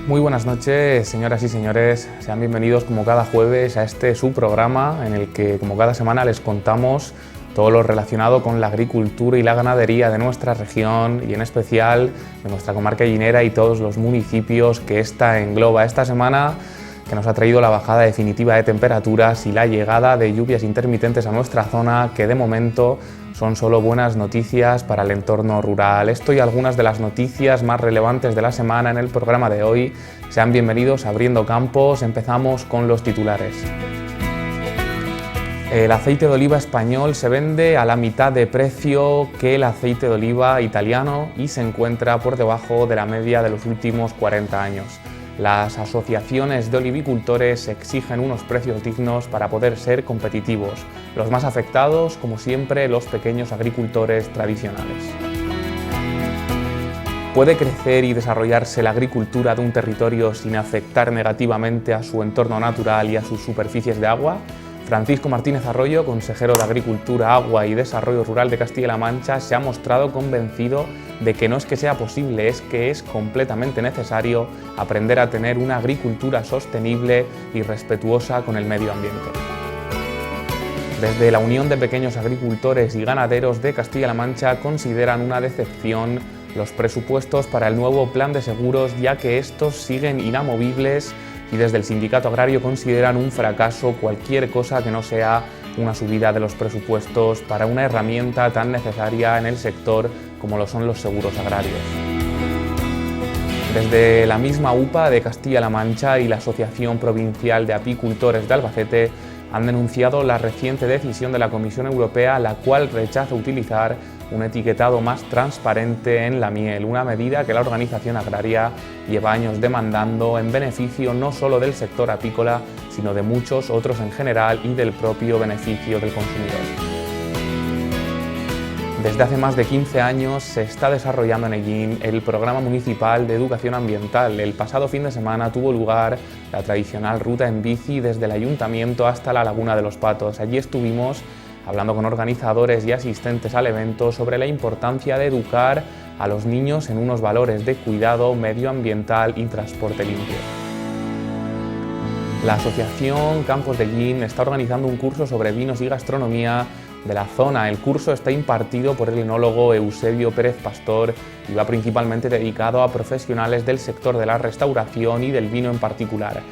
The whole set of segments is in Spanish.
Muy buenas noches, señoras y señores. Sean bienvenidos como cada jueves a este su programa en el que como cada semana les contamos todo lo relacionado con la agricultura y la ganadería de nuestra región y en especial de nuestra comarca llinera y todos los municipios que esta engloba. Esta semana que nos ha traído la bajada definitiva de temperaturas y la llegada de lluvias intermitentes a nuestra zona, que de momento son solo buenas noticias para el entorno rural. Esto y algunas de las noticias más relevantes de la semana en el programa de hoy. Sean bienvenidos a Abriendo Campos. Empezamos con los titulares. El aceite de oliva español se vende a la mitad de precio que el aceite de oliva italiano y se encuentra por debajo de la media de los últimos 40 años. Las asociaciones de olivicultores exigen unos precios dignos para poder ser competitivos. Los más afectados, como siempre, los pequeños agricultores tradicionales. ¿Puede crecer y desarrollarse la agricultura de un territorio sin afectar negativamente a su entorno natural y a sus superficies de agua? Francisco Martínez Arroyo, consejero de Agricultura, Agua y Desarrollo Rural de Castilla-La Mancha, se ha mostrado convencido de que no es que sea posible, es que es completamente necesario aprender a tener una agricultura sostenible y respetuosa con el medio ambiente. Desde la Unión de Pequeños Agricultores y Ganaderos de Castilla-La Mancha consideran una decepción los presupuestos para el nuevo plan de seguros, ya que estos siguen inamovibles, y desde el sindicato agrario consideran un fracaso cualquier cosa que no sea una subida de los presupuestos para una herramienta tan necesaria en el sector como lo son los seguros agrarios. Desde la misma UPA de Castilla-La Mancha y la Asociación Provincial de Apicultores de Albacete han denunciado la reciente decisión de la Comisión Europea, la cual rechaza utilizar un etiquetado más transparente en la miel, una medida que la organización agraria lleva años demandando en beneficio no solo del sector apícola, sino de muchos otros en general y del propio beneficio del consumidor. Desde hace más de 15 años se está desarrollando en Ellín el Programa Municipal de Educación Ambiental. El pasado fin de semana tuvo lugar la tradicional ruta en bici desde el Ayuntamiento hasta la Laguna de los Patos. Allí estuvimos hablando con organizadores y asistentes al evento sobre la importancia de educar a los niños en unos valores de cuidado medioambiental y transporte limpio. La Asociación Campos de Ellín está organizando un curso sobre vinos y gastronomía de la zona. El curso está impartido por el enólogo Eusebio Pérez Pastor y va principalmente dedicado a profesionales del sector de la restauración y del vino en particular.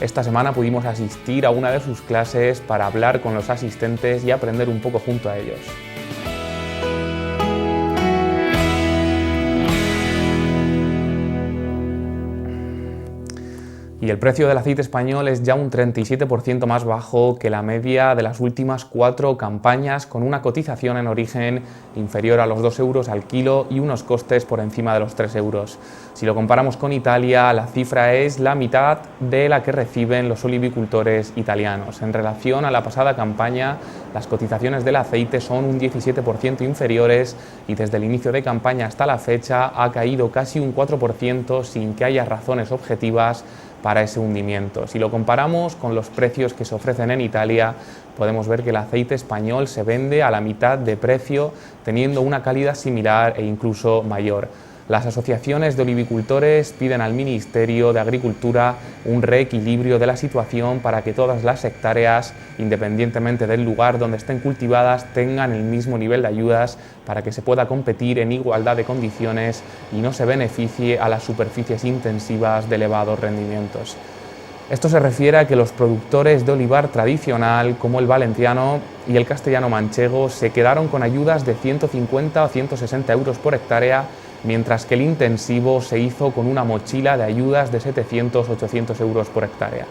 Esta semana pudimos asistir a una de sus clases para hablar con los asistentes y aprender un poco junto a ellos. Y el precio del aceite español es ya un 37% más bajo que la media de las últimas 4 campañas, con una cotización en origen inferior a los 2 euros al kilo y unos costes por encima de los 3 euros. Si lo comparamos con Italia, la cifra es la mitad de la que reciben los olivicultores italianos. En relación a la pasada campaña, las cotizaciones del aceite son un 17% inferiores y desde el inicio de campaña hasta la fecha ha caído casi un 4% sin que haya razones objetivas para ese hundimiento. Si lo comparamos con los precios que se ofrecen en Italia, podemos ver que el aceite español se vende a la mitad de precio, teniendo una calidad similar e incluso mayor. Las asociaciones de olivicultores piden al Ministerio de Agricultura un reequilibrio de la situación para que todas las hectáreas, independientemente del lugar donde estén cultivadas, tengan el mismo nivel de ayudas para que se pueda competir en igualdad de condiciones y no se beneficie a las superficies intensivas de elevados rendimientos. Esto se refiere a que los productores de olivar tradicional, como el valenciano y el castellano manchego, se quedaron con ayudas de 150 o 160 euros por hectárea, mientras que el intensivo se hizo con una mochila de ayudas de 700-800 euros por hectárea.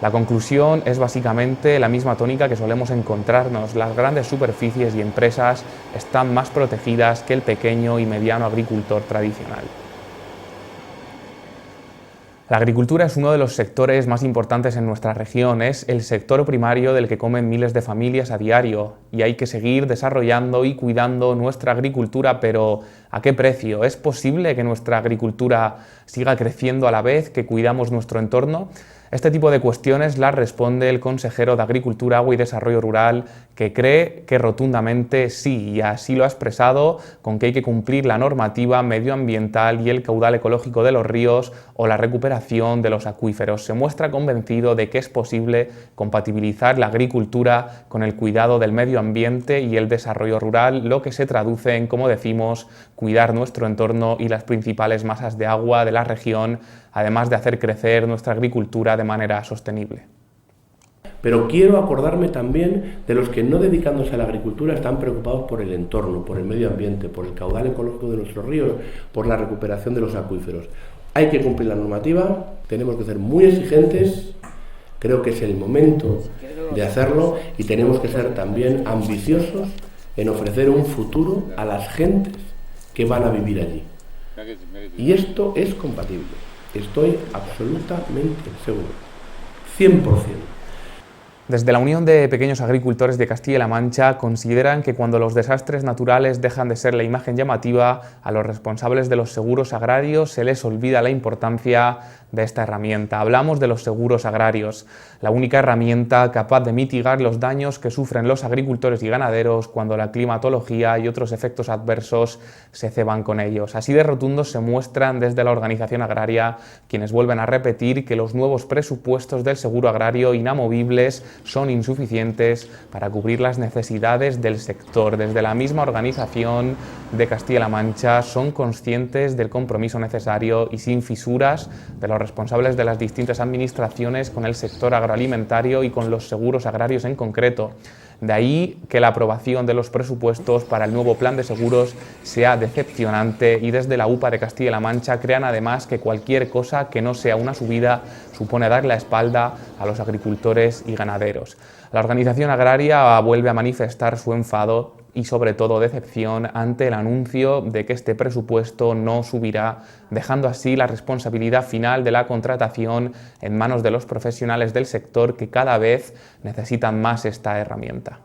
La conclusión es básicamente la misma tónica que solemos encontrarnos. Las grandes superficies y empresas están más protegidas que el pequeño y mediano agricultor tradicional. La agricultura es uno de los sectores más importantes en nuestra región, es el sector primario del que comen miles de familias a diario y hay que seguir desarrollando y cuidando nuestra agricultura, pero ¿A qué precio? ¿Es posible que nuestra agricultura siga creciendo a la vez que cuidamos nuestro entorno? Este tipo de cuestiones las responde el consejero de Agricultura, Agua y Desarrollo Rural, que cree que rotundamente sí, y así lo ha expresado, con que hay que cumplir la normativa medioambiental y el caudal ecológico de los ríos o la recuperación de los acuíferos. Se muestra convencido de que es posible compatibilizar la agricultura con el cuidado del medio ambiente y el desarrollo rural, lo que se traduce en, como decimos, cuidar nuestro entorno y las principales masas de agua de la región, además de hacer crecer nuestra agricultura de manera sostenible. Pero quiero acordarme también de los que, no dedicándose a la agricultura, están preocupados por el entorno, por el medio ambiente, por el caudal ecológico de nuestros ríos, por la recuperación de los acuíferos. Hay que cumplir la normativa, tenemos que ser muy exigentes, creo que es el momento de hacerlo, y tenemos que ser también ambiciosos en ofrecer un futuro a las gentes que van a vivir allí. Y esto es compatible, estoy absolutamente seguro, 100%. Desde la Unión de Pequeños Agricultores de Castilla-La Mancha consideran que cuando los desastres naturales dejan de ser la imagen llamativa, a los responsables de los seguros agrarios se les olvida la importancia de esta herramienta. Hablamos de los seguros agrarios, la única herramienta capaz de mitigar los daños que sufren los agricultores y ganaderos cuando la climatología y otros efectos adversos se ceban con ellos. Así de rotundos se muestran desde la organización agraria, quienes vuelven a repetir que los nuevos presupuestos del seguro agrario inamovibles son insuficientes para cubrir las necesidades del sector. Desde la misma organización de Castilla-La Mancha son conscientes del compromiso necesario y sin fisuras de los responsables de las distintas administraciones con el sector agroalimentario y con los seguros agrarios en concreto. De ahí que la aprobación de los presupuestos para el nuevo plan de seguros sea decepcionante, y desde la UPA de Castilla-La Mancha crean además que cualquier cosa que no sea una subida supone dar la espalda a los agricultores y ganaderos. La organización agraria vuelve a manifestar su enfado y sobre todo decepción ante el anuncio de que este presupuesto no subirá, dejando así la responsabilidad final de la contratación en manos de los profesionales del sector, que cada vez necesitan más esta herramienta.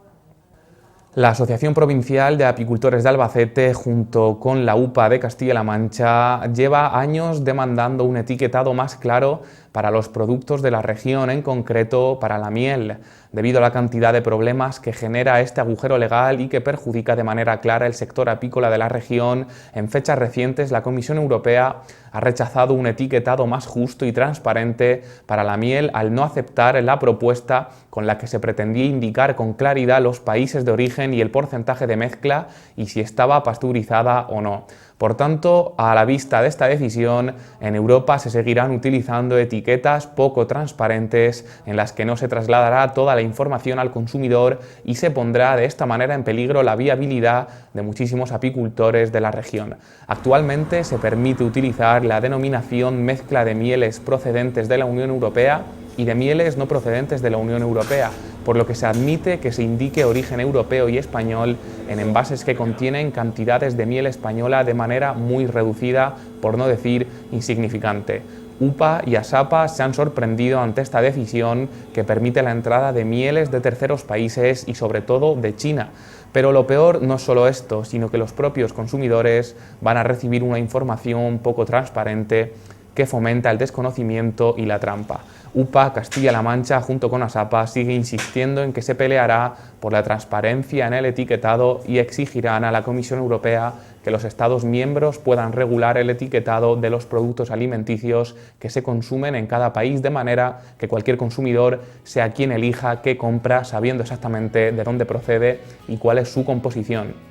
La Asociación Provincial de Apicultores de Albacete, junto con la UPA de Castilla-La Mancha, lleva años demandando un etiquetado más claro para los productos de la región, en concreto para la miel, debido a la cantidad de problemas que genera este agujero legal y que perjudica de manera clara el sector apícola de la región. En fechas recientes, la Comisión Europea ha rechazado un etiquetado más justo y transparente para la miel al no aceptar la propuesta con la que se pretendía indicar con claridad los países de origen y el porcentaje de mezcla y si estaba pasteurizada o no. Por tanto, a la vista de esta decisión, en Europa se seguirán utilizando etiquetas poco transparentes en las que no se trasladará toda la información al consumidor y se pondrá de esta manera en peligro la viabilidad de muchísimos apicultores de la región. Actualmente se permite utilizar la denominación mezcla de mieles procedentes de la Unión Europea y de mieles no procedentes de la Unión Europea, por lo que se admite que se indique origen europeo y español en envases que contienen cantidades de miel española de manera muy reducida, por no decir insignificante. UPA y ASAPA se han sorprendido ante esta decisión que permite la entrada de mieles de terceros países y sobre todo de China. Pero lo peor no es solo esto, sino que los propios consumidores van a recibir una información poco transparente que fomenta el desconocimiento y la trampa. UPA Castilla-La Mancha, junto con ASAPA, sigue insistiendo en que se peleará por la transparencia en el etiquetado y exigirán a la Comisión Europea que los Estados miembros puedan regular el etiquetado de los productos alimenticios que se consumen en cada país, de manera que cualquier consumidor sea quien elija qué compra, sabiendo exactamente de dónde procede y cuál es su composición.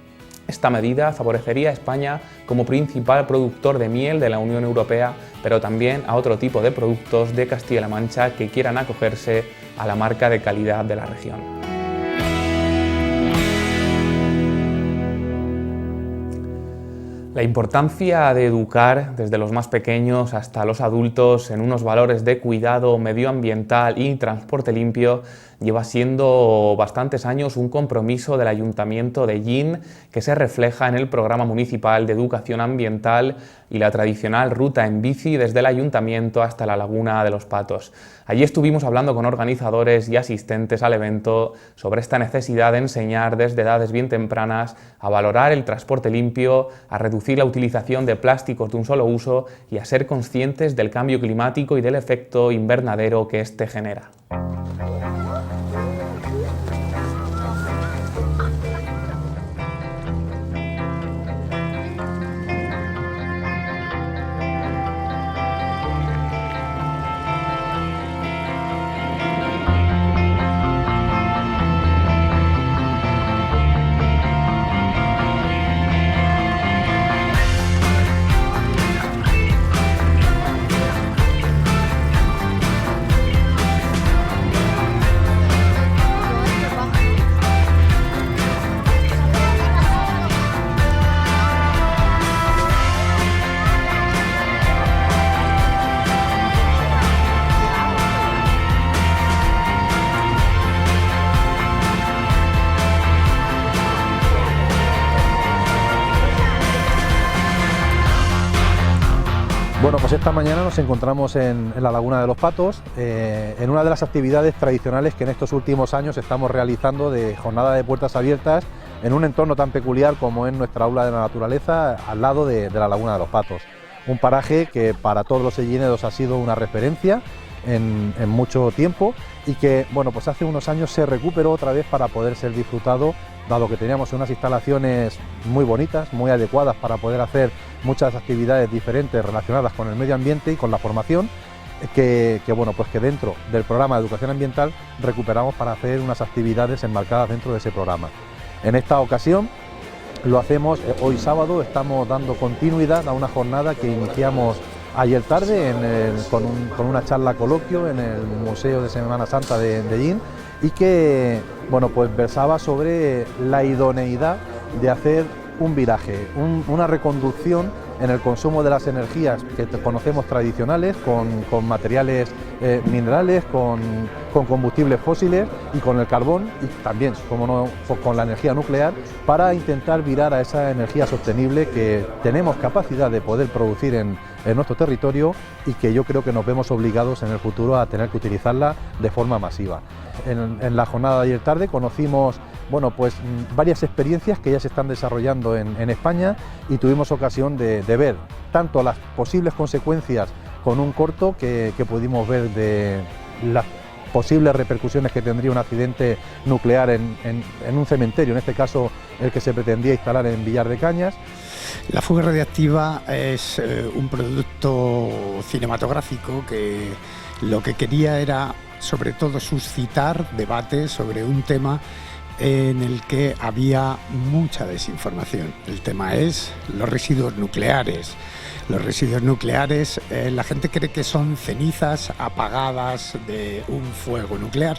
Esta medida favorecería a España como principal productor de miel de la Unión Europea, pero también a otro tipo de productos de Castilla-La Mancha que quieran acogerse a la marca de calidad de la región. La importancia de educar desde los más pequeños hasta los adultos en unos valores de cuidado medioambiental y transporte limpio lleva siendo bastantes años un compromiso del Ayuntamiento de Llín, que se refleja en el Programa Municipal de Educación Ambiental y la tradicional ruta en bici desde el Ayuntamiento hasta la Laguna de los Patos. Allí estuvimos hablando con organizadores y asistentes al evento sobre esta necesidad de enseñar desde edades bien tempranas a valorar el transporte limpio, a reducir reducir la utilización de plásticos de un solo uso y a ser conscientes del cambio climático y del efecto invernadero que éste genera. Bueno, pues esta mañana nos encontramos en la Laguna de los Patos, en una de las actividades tradicionales que en estos últimos años estamos realizando de jornada de puertas abiertas en un entorno tan peculiar como es nuestra aula de la naturaleza, al lado de la Laguna de los Patos. Un paraje que para todos los sellinedos ha sido una referencia en mucho tiempo y que, bueno, pues hace unos años se recuperó otra vez para poder ser disfrutado, dado que teníamos unas instalaciones muy bonitas, muy adecuadas para poder hacer muchas actividades diferentes relacionadas con el medio ambiente y con la formación, que bueno, pues que dentro del programa de educación ambiental recuperamos para hacer unas actividades enmarcadas dentro de ese programa. En esta ocasión lo hacemos hoy sábado, estamos dando continuidad a una jornada que iniciamos ayer tarde con una charla coloquio en el Museo de Semana Santa de Llín, y que, bueno, pues versaba sobre la idoneidad de hacer un viraje, una reconducción en el consumo de las energías que conocemos tradicionales, con materiales minerales, con combustibles fósiles y con el carbón, y también, como no, con la energía nuclear, para intentar virar a esa energía sostenible que tenemos capacidad de poder producir en nuestro territorio y que yo creo que nos vemos obligados en el futuro a tener que utilizarla de forma masiva. En la jornada de ayer tarde conocimos, bueno, pues varias experiencias que ya se están desarrollando en España, y tuvimos ocasión de ver tanto las posibles consecuencias con un corto que pudimos ver de las posibles repercusiones que tendría un accidente nuclear en un cementerio, en este caso el que se pretendía instalar en Villar de Cañas. La fuga radiactiva es un producto cinematográfico que lo que quería era sobre todo suscitar debates sobre un tema en el que había mucha desinformación. El tema es los residuos nucleares. Los residuos nucleares, la gente cree que son cenizas apagadas de un fuego nuclear,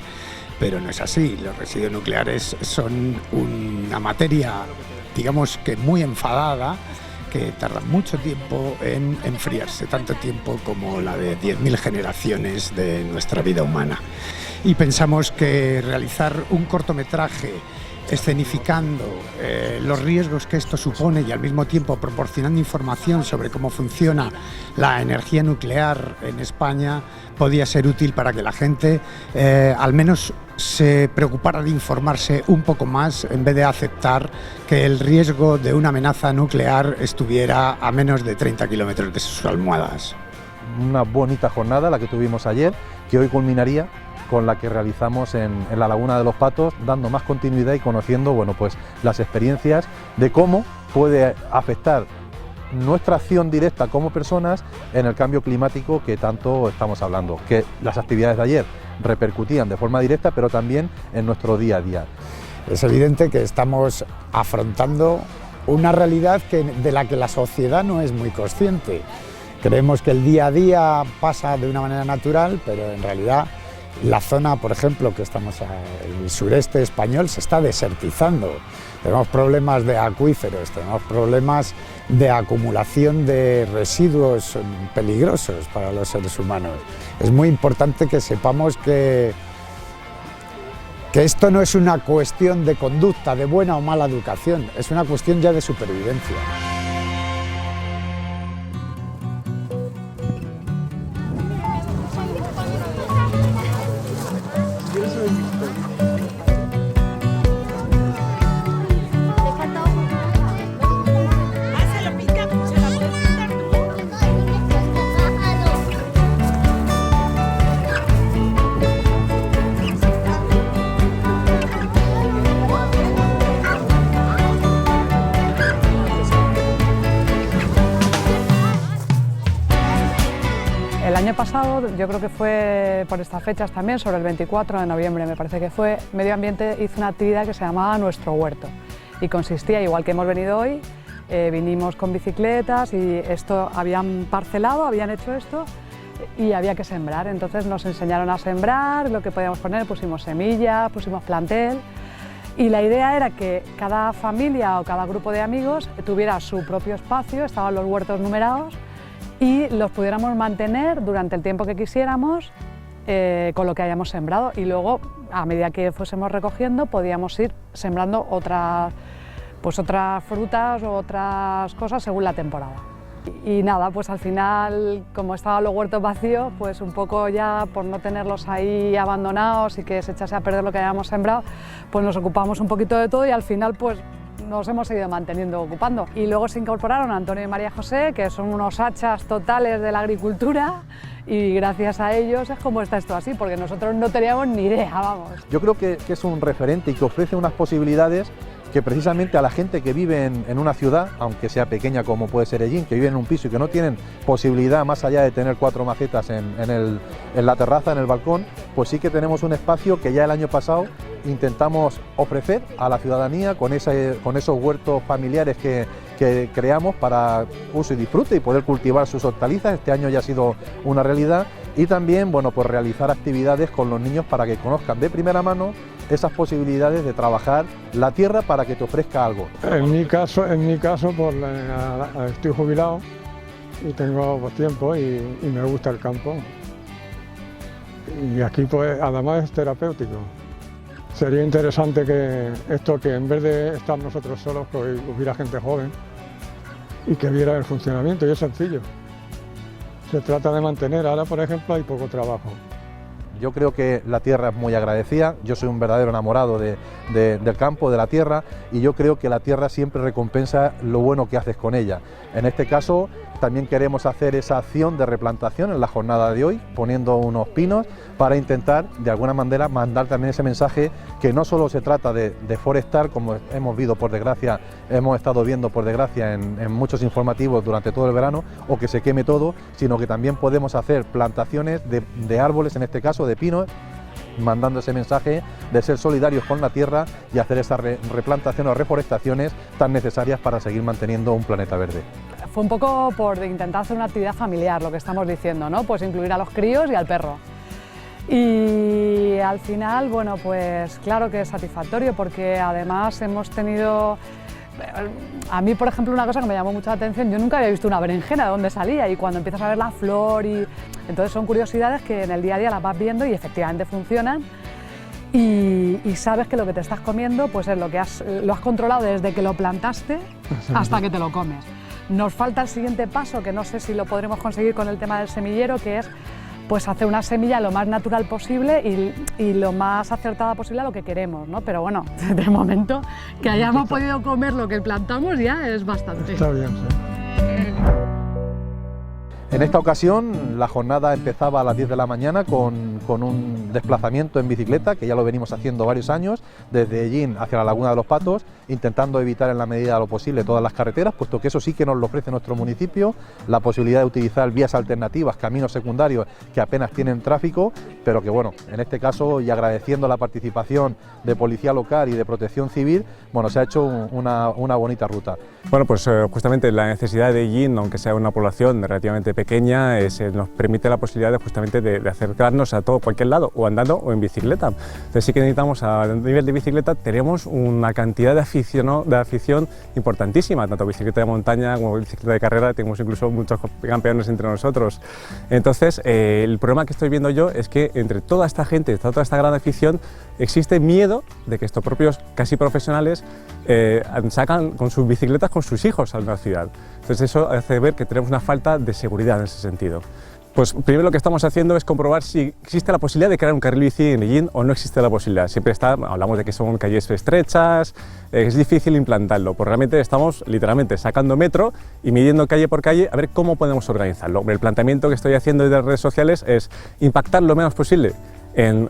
pero no es así. Los residuos nucleares son una materia, digamos que muy enfadada, que tarda mucho tiempo en enfriarse, tanto tiempo como la de 10.000 generaciones de nuestra vida humana. Y pensamos que realizar un cortometraje escenificando los riesgos que esto supone y al mismo tiempo proporcionando información sobre cómo funciona la energía nuclear en España podía ser útil para que la gente al menos se preocupara de informarse un poco más, en vez de aceptar que el riesgo de una amenaza nuclear estuviera a menos de 30 kilómetros de sus almohadas. Una bonita jornada la que tuvimos ayer, que hoy culminaría con la que realizamos en la Laguna de los Patos, dando más continuidad y conociendo, bueno, pues las experiencias de cómo puede afectar nuestra acción directa como personas en el cambio climático que tanto estamos hablando, que las actividades de ayer repercutían de forma directa, pero también en nuestro día a día. Es evidente que estamos afrontando una realidad de la que la sociedad no es muy consciente. Creemos que el día a día pasa de una manera natural, pero en realidad la zona, por ejemplo, que estamos en el sureste español, se está desertizando. Tenemos problemas de acuíferos, tenemos problemas de acumulación de residuos peligrosos para los seres humanos. Es muy importante que sepamos que esto no es una cuestión de conducta, de buena o mala educación, es una cuestión ya de supervivencia. año pasado, yo creo que fue por estas fechas también, sobre el 24 de noviembre me parece que fue, Medio Ambiente hizo una actividad que se llamaba Nuestro Huerto y consistía, igual que hemos venido hoy, vinimos con bicicletas y esto habían parcelado, habían hecho esto y había que sembrar, entonces nos enseñaron a sembrar, lo que podíamos poner, pusimos semillas, pusimos plantel y la idea era que cada familia o cada grupo de amigos tuviera su propio espacio, estaban los huertos numerados y los pudiéramos mantener durante el tiempo que quisiéramos con lo que hayamos sembrado y luego a medida que fuésemos recogiendo podíamos ir sembrando otras frutas o otras cosas según la temporada. Y nada, pues al final, como estaban los huertos vacíos, pues un poco ya por no tenerlos ahí abandonados y que se echase a perder lo que habíamos sembrado, pues nos ocupamos un poquito de todo y al final pues nos hemos seguido manteniendo ocupando. Y luego se incorporaron Antonio y María José, que son unos hachas totales de la agricultura y gracias a ellos es como está esto así, porque nosotros no teníamos ni idea, vamos. Yo creo que es un referente y que ofrece unas posibilidades que precisamente a la gente que vive en una ciudad, aunque sea pequeña como puede ser Hellín, que vive en un piso y que no tienen posibilidad más allá de tener 4 macetas en la terraza, en el balcón, pues sí que tenemos un espacio que ya el año pasado intentamos ofrecer a la ciudadanía con esos huertos familiares que creamos para uso y disfrute y poder cultivar sus hortalizas. Este año ya ha sido una realidad y también, bueno, pues realizar actividades con los niños para que conozcan de primera mano esas posibilidades de trabajar la tierra para que te ofrezca algo. En mi caso pues, estoy jubilado y tengo pues, tiempo y me gusta el campo. Y aquí pues además es terapéutico. Sería interesante que en vez de estar nosotros solos, pues hubiera gente joven y que viera el funcionamiento y es sencillo. Se trata de mantener, ahora por ejemplo hay poco trabajo. Yo creo que la tierra es muy agradecida, yo soy un verdadero enamorado del campo, de la tierra, y yo creo que la tierra siempre recompensa lo bueno que haces con ella. En este caso también queremos hacer esa acción de replantación en la jornada de hoy, poniendo unos pinos para intentar de alguna manera mandar también ese mensaje que no solo se trata de forestar, como hemos estado viendo por desgracia en muchos informativos durante todo el verano, o que se queme todo, sino que también podemos hacer plantaciones de árboles, en este caso de pinos, mandando ese mensaje de ser solidarios con la tierra y hacer esas replantaciones o reforestaciones tan necesarias para seguir manteniendo un planeta verde. Fue un poco por intentar hacer una actividad familiar, lo que estamos diciendo, ¿no? Pues incluir a los críos y al perro. Y al final, bueno, pues claro que es satisfactorio porque además hemos tenido... A mí, por ejemplo, una cosa que me llamó mucho la atención, yo nunca había visto una berenjena de dónde salía y cuando empiezas a ver la flor y... Entonces son curiosidades que en el día a día las vas viendo y efectivamente funcionan y sabes que lo que te estás comiendo pues es lo has controlado desde que lo plantaste hasta que te lo comes. Nos falta el siguiente paso, que no sé si lo podremos conseguir con el tema del semillero, que es pues hacer una semilla lo más natural posible y lo más acertada posible a lo que queremos, ¿no? Pero bueno, de momento que hayamos podido comer lo que plantamos ya es bastante. Está bien, sí. En esta ocasión la jornada empezaba a las 10 de la mañana con un desplazamiento en bicicleta, que ya lo venimos haciendo varios años, desde Hellín hacia la Laguna de los Patos, intentando evitar en la medida de lo posible todas las carreteras, puesto que eso sí que nos lo ofrece nuestro municipio, la posibilidad de utilizar vías alternativas, caminos secundarios que apenas tienen tráfico, pero que bueno, en este caso y agradeciendo la participación de Policía Local y de Protección Civil, bueno, se ha hecho una bonita ruta. Bueno, pues justamente la necesidad de Hellín, aunque sea una población relativamente pequeña, nos permite la posibilidad de acercarnos a cualquier lado, o andando o en bicicleta. Entonces sí que necesitamos, a nivel de bicicleta, tenemos una cantidad de afición importantísima, tanto bicicleta de montaña como bicicleta de carrera, tenemos incluso muchos campeones entre nosotros. Entonces el problema que estoy viendo yo es que entre toda esta gente, toda esta gran afición, existe miedo de que estos propios casi profesionales sacan con sus bicicletas con sus hijos a una ciudad. Entonces eso hace ver que tenemos una falta de seguridad en ese sentido. Pues primero lo que estamos haciendo es comprobar si existe la posibilidad de crear un carril bici en Hellín o no existe la posibilidad. Siempre hablamos de que son calles estrechas, es difícil implantarlo, pues realmente estamos literalmente sacando metro y midiendo calle por calle a ver cómo podemos organizarlo. El planteamiento que estoy haciendo desde las redes sociales es impactar lo menos posible en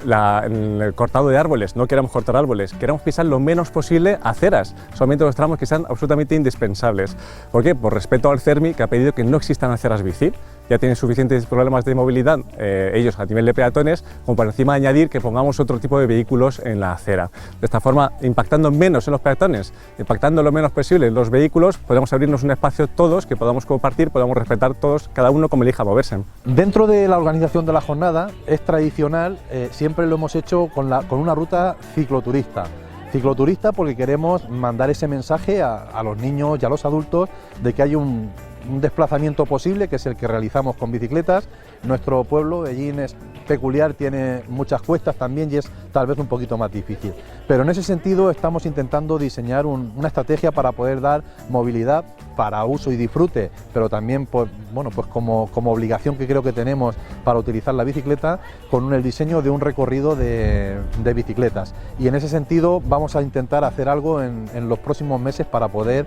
el cortado de árboles. No queremos cortar árboles, queremos pisar lo menos posible aceras, solamente los tramos que sean absolutamente indispensables. ¿Por qué? Por respeto al CERMI, que ha pedido que no existan aceras bici. ya tienen suficientes problemas de movilidad, ellos a nivel de peatones, como para encima añadir que pongamos otro tipo de vehículos en la acera. De esta forma, impactando menos en los peatones, impactando lo menos posible en los vehículos, podemos abrirnos un espacio todos que podamos compartir, podamos respetar todos, cada uno como elija moverse. Dentro de la organización de la jornada es tradicional, siempre lo hemos hecho con una ruta cicloturista. Cicloturista porque queremos mandar ese mensaje a los niños y a los adultos de que hay un desplazamiento posible, que es el que realizamos con bicicletas. Nuestro pueblo, Ellín, es peculiar, tiene muchas cuestas también y es tal vez un poquito más difícil. Pero en ese sentido estamos intentando diseñar una estrategia para poder dar movilidad para uso y disfrute, pero también como obligación que creo que tenemos para utilizar la bicicleta, con el diseño de un recorrido de bicicletas. Y en ese sentido vamos a intentar hacer algo en los próximos meses para poder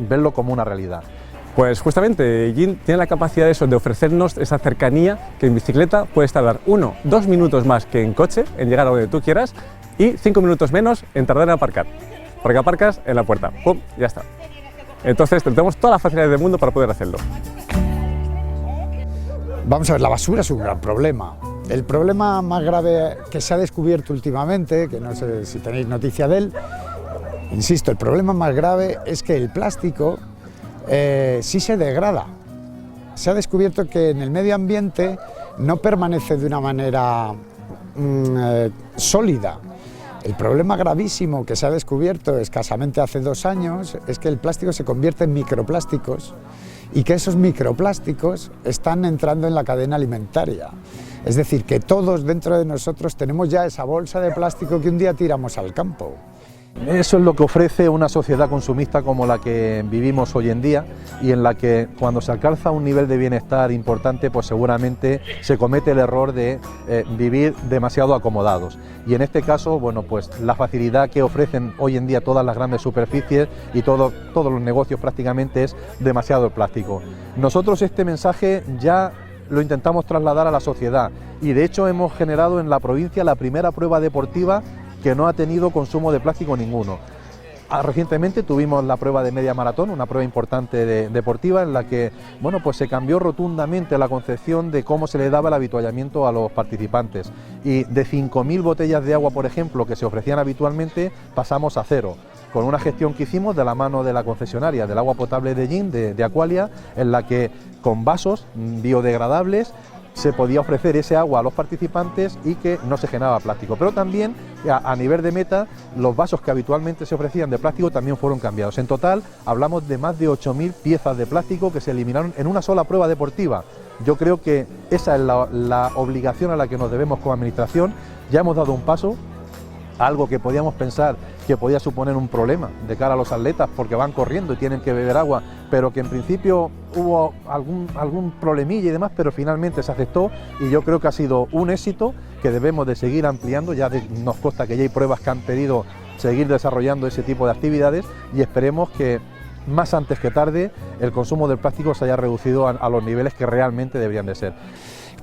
verlo como una realidad. Pues justamente Ellín tiene la capacidad de ofrecernos esa cercanía que en bicicleta puedes tardar 1 o 2 minutos más que en coche en llegar a donde tú quieras y 5 minutos menos en tardar en aparcar, porque aparcas en la puerta, ¡pum!, ya está. Entonces tenemos todas las facilidades del mundo para poder hacerlo. Vamos a ver, la basura es un gran problema. El problema más grave que se ha descubierto últimamente, que no sé si tenéis noticia de él, insisto, el problema más grave es que el plástico sí se degrada. Se ha descubierto que en el medio ambiente no permanece de una manera sólida. El problema gravísimo que se ha descubierto escasamente hace 2 años es que el plástico se convierte en microplásticos y que esos microplásticos están entrando en la cadena alimentaria. Es decir, que todos dentro de nosotros tenemos ya esa bolsa de plástico que un día tiramos al campo. Eso es lo que ofrece una sociedad consumista como la que vivimos hoy en día y en la que cuando se alcanza un nivel de bienestar importante, pues seguramente se comete el error de vivir demasiado acomodados. Y en este caso, bueno, pues la facilidad que ofrecen hoy en día todas las grandes superficies y todos los negocios prácticamente es demasiado el plástico. Nosotros este mensaje ya lo intentamos trasladar a la sociedad y de hecho hemos generado en la provincia la primera prueba deportiva que no ha tenido consumo de plástico ninguno. Recientemente tuvimos la prueba de media maratón, una prueba importante deportiva en la que pues se cambió rotundamente la concepción de cómo se le daba el avituallamiento a los participantes y de 5.000 botellas de agua, por ejemplo, que se ofrecían habitualmente, pasamos a 0. Con una gestión que hicimos de la mano de la concesionaria del agua potable de Ellín, de Aqualia, en la que con vasos biodegradables se podía ofrecer ese agua a los participantes y que no se generaba plástico. Pero también a nivel de meta, los vasos que habitualmente se ofrecían de plástico también fueron cambiados. En total hablamos de más de 8.000 piezas de plástico que se eliminaron en una sola prueba deportiva. Yo creo que esa es la obligación a la que nos debemos como administración. Ya hemos dado un paso, algo que podíamos pensar que podía suponer un problema de cara a los atletas porque van corriendo y tienen que beber agua, pero que en principio hubo algún problemilla y demás, pero finalmente se aceptó y yo creo que ha sido un éxito que debemos de seguir ampliando. Nos consta que ya hay pruebas que han pedido seguir desarrollando ese tipo de actividades y esperemos que más antes que tarde el consumo del plástico se haya reducido a los niveles que realmente deberían de ser.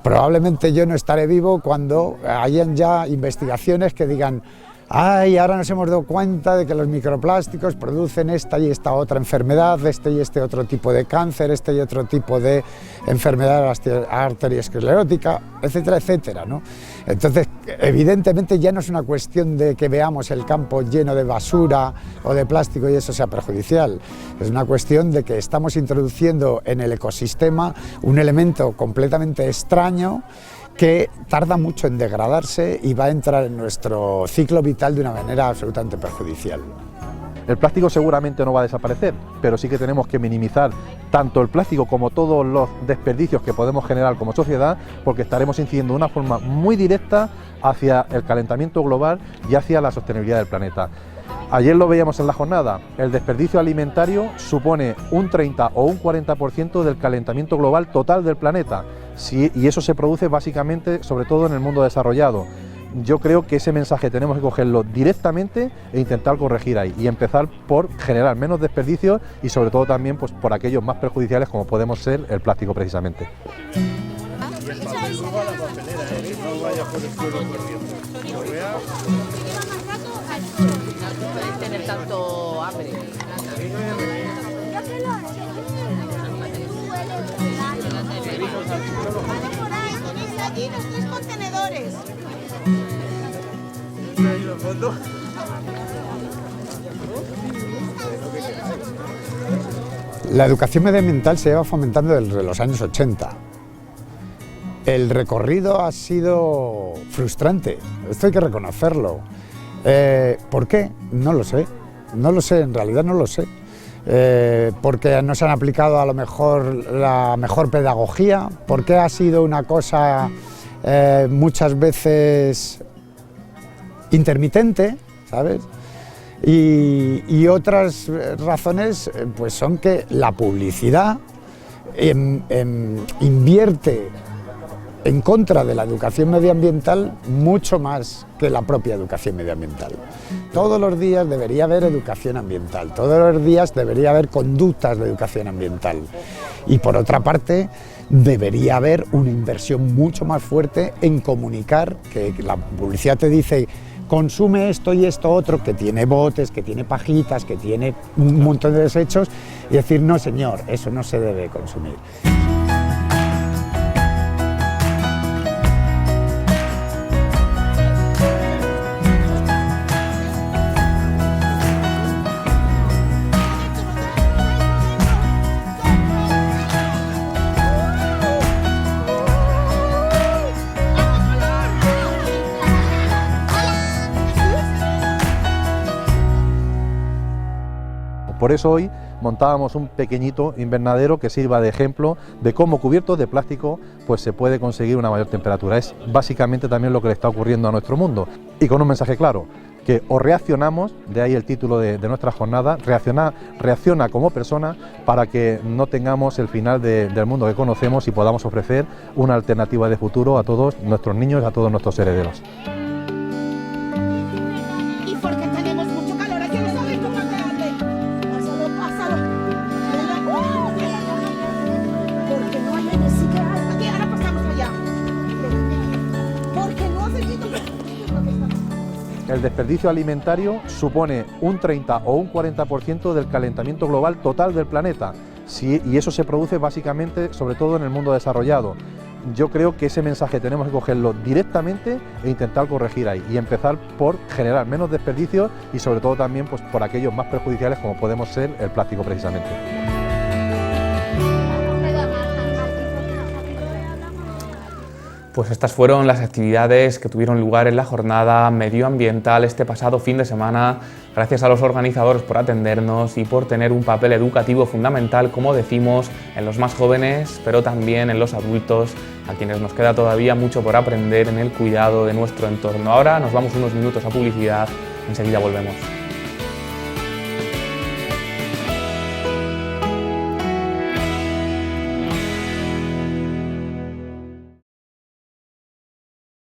Probablemente yo no estaré vivo cuando hayan ya investigaciones que digan: ay, ahora nos hemos dado cuenta de que los microplásticos producen esta y esta otra enfermedad, este y este otro tipo de cáncer, este y otro tipo de enfermedad arteriosclerótica, etcétera, etcétera, ¿no? Entonces, evidentemente ya no es una cuestión de que veamos el campo lleno de basura o de plástico y eso sea perjudicial, es una cuestión de que estamos introduciendo en el ecosistema un elemento completamente extraño que tarda mucho en degradarse y va a entrar en nuestro ciclo vital de una manera absolutamente perjudicial. El plástico seguramente no va a desaparecer, pero sí que tenemos que minimizar tanto el plástico como todos los desperdicios que podemos generar como sociedad, porque estaremos incidiendo de una forma muy directa hacia el calentamiento global y hacia la sostenibilidad del planeta. Ayer lo veíamos en la jornada, el desperdicio alimentario supone un 30 o un 40% del calentamiento global total del planeta, y eso se produce básicamente, sobre todo en el mundo desarrollado. Yo creo que ese mensaje tenemos que cogerlo directamente e intentar corregir ahí y empezar por generar menos desperdicios y sobre todo también pues, por aquellos más perjudiciales como podemos ser el plástico precisamente. Tener tanto hambre. Tenéis allí los 3 contenedores. La educación medioambiental se lleva fomentando desde los años 80. El recorrido ha sido frustrante, esto hay que reconocerlo. ¿Por qué? No lo sé, en realidad no lo sé. Porque no se han aplicado a lo mejor la mejor pedagogía, porque ha sido una cosa muchas veces intermitente, ¿sabes? Y otras razones pues son que la publicidad invierte en contra de la educación medioambiental mucho más que la propia educación medioambiental. Todos los días debería haber educación ambiental, todos los días debería haber conductas de educación ambiental y por otra parte debería haber una inversión mucho más fuerte en comunicar, que la publicidad te dice consume esto y esto otro, que tiene botes, que tiene pajitas, que tiene un montón de desechos y decir no señor, eso no se debe consumir. Por eso hoy montábamos un pequeñito invernadero que sirva de ejemplo de cómo cubiertos de plástico pues se puede conseguir una mayor temperatura. Es básicamente también lo que le está ocurriendo a nuestro mundo. Y con un mensaje claro, que o reaccionamos, de ahí el título de nuestra jornada, reacciona como persona para que no tengamos el final del mundo que conocemos y podamos ofrecer una alternativa de futuro a todos nuestros niños, a todos nuestros herederos. El desperdicio alimentario supone un 30 o un 40% del calentamiento global total del planeta, y eso se produce básicamente, sobre todo en el mundo desarrollado. Yo creo que ese mensaje tenemos que cogerlo directamente e intentar corregir ahí y empezar por generar menos desperdicios y sobre todo también pues, por aquellos más perjudiciales como podemos ser el plástico precisamente. Pues estas fueron las actividades que tuvieron lugar en la jornada medioambiental este pasado fin de semana. Gracias a los organizadores por atendernos y por tener un papel educativo fundamental, como decimos, en los más jóvenes, pero también en los adultos, a quienes nos queda todavía mucho por aprender en el cuidado de nuestro entorno. Ahora nos vamos unos minutos a publicidad, enseguida volvemos.